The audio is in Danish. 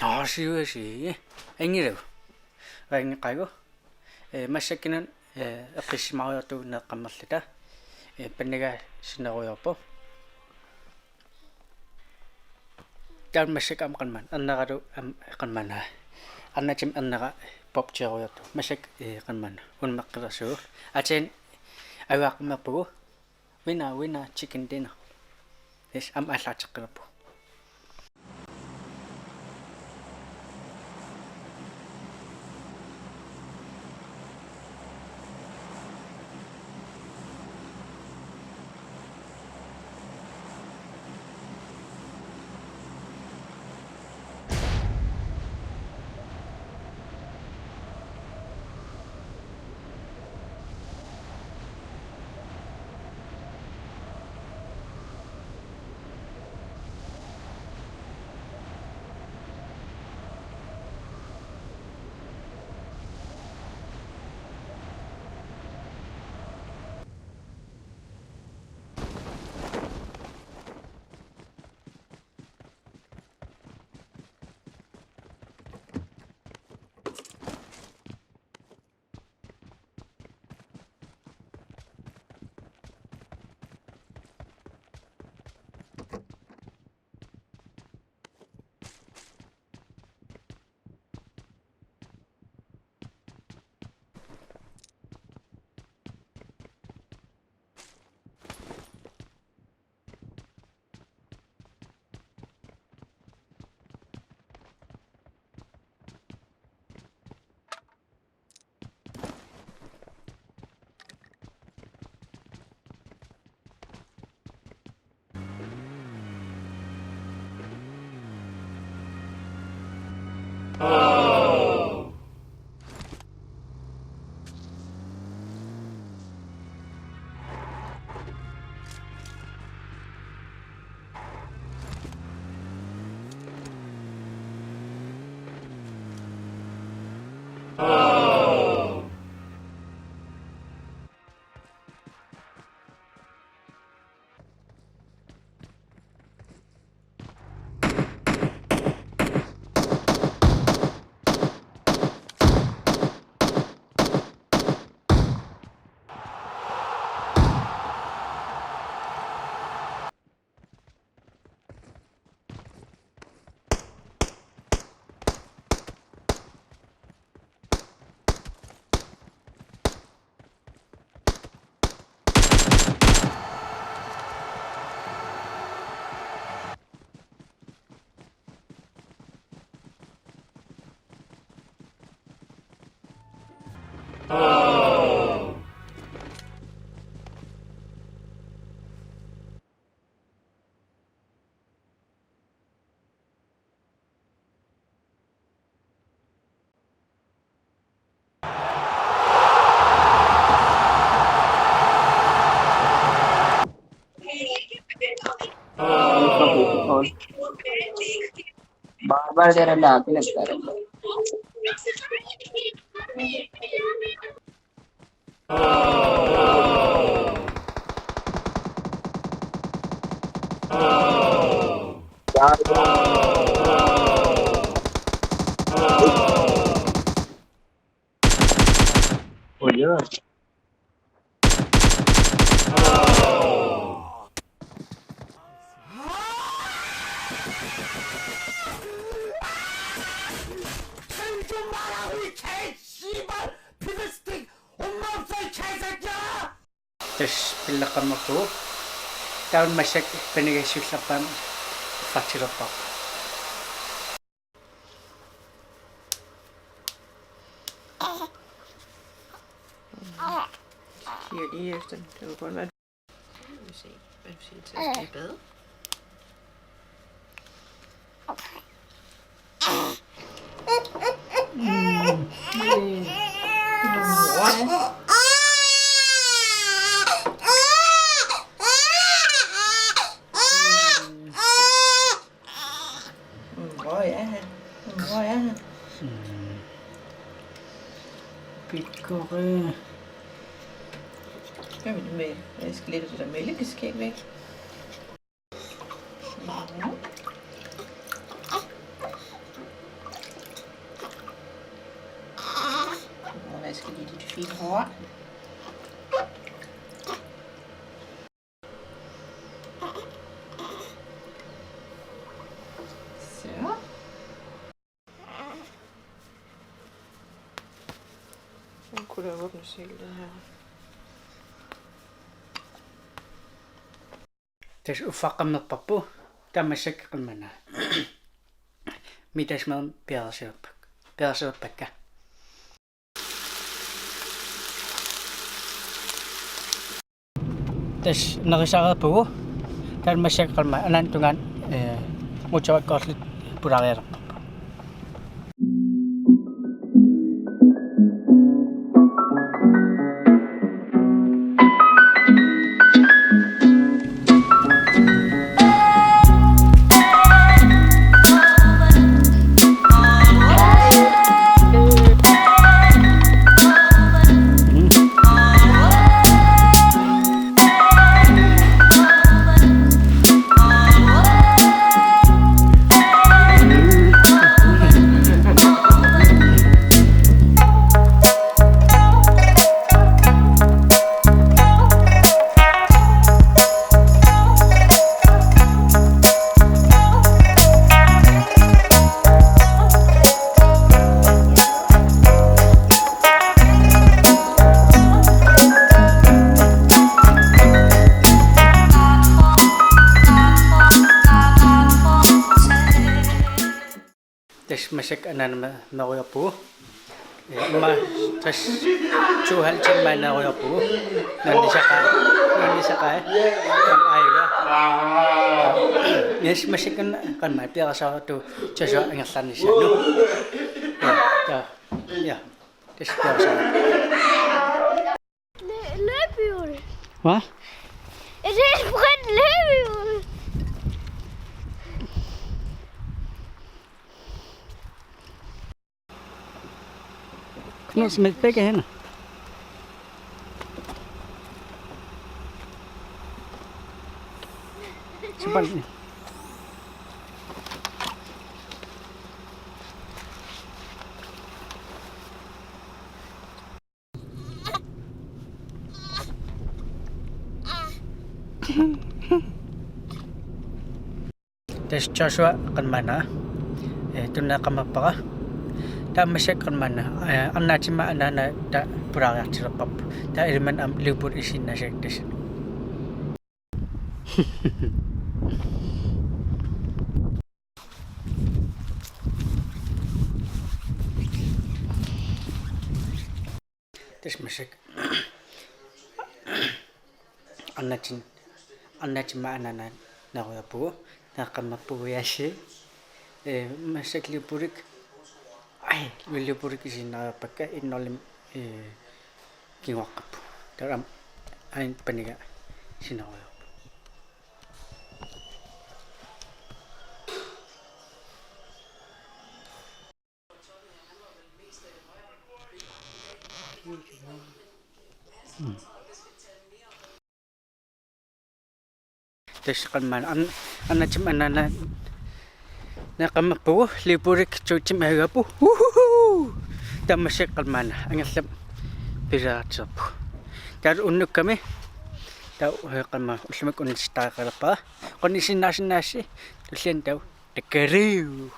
Aasiuasi angilu vaingeqagu массаккинан эққиссимариорту неэққаммерлута паннага синеруйорпу таан массакам қанман аннералу қанмана аннатим аннера попчеруйорту массак қанман унмеққилерсугу атен авааққумерпугу вина chicken dinner эс ам аллаатеққилерпу बार-बार तेरा डाक ही लगता रहता है। Tes pillaqammertu taun massak panigassullarpaan fartilerpaq Kigger lige efter den. Det var godt være. Hvad vil sige til at skal i bad? Hvor er han? Pikkore. Hvad vil du med? Jeg skal lette det der mælkeskæg væk. Iho. Så. Nu kunne der åbnes hele den her. Tes uffaqammerparpu tammassak qilmana. Mitasmaan piarsiuppakka. Tes narisarapugu tammassak qilma anan tungan muchawakkorlit pulariaraqqa. Tes masak anan naruyapu. Ma tes chuhal chimma naruyapu. Nandi saka kan aiga. Yes masak kan ma piasa tu chasa ngallan siya no. Ya. Tes piasa. Løbehjul. Hva? Jeg ser et brændt løbehjul. Knus med begge hænder. Så bare lige. Tes Joshua kan mana? Itu nak kamapa? Tak masih kan mana? Anak cuma anak tak pura cerapap. Tak ilman libur isi nasi tes. Tes masih anak cuma anak nak apa? Nak kamapa ya sih? Masih liburik. Ai, liburik isi nak pakai inolim kingwakap. Dalam ain paniga sinawa. Tes kan man anak cuma anak nakamapu liburik cuci magapu. Tamasik kan mana angasap piratap. Dar unuk kami. Tahu kan mah usmak unistar kalapa. Kondisi nasi tulisan tahu dekeriu.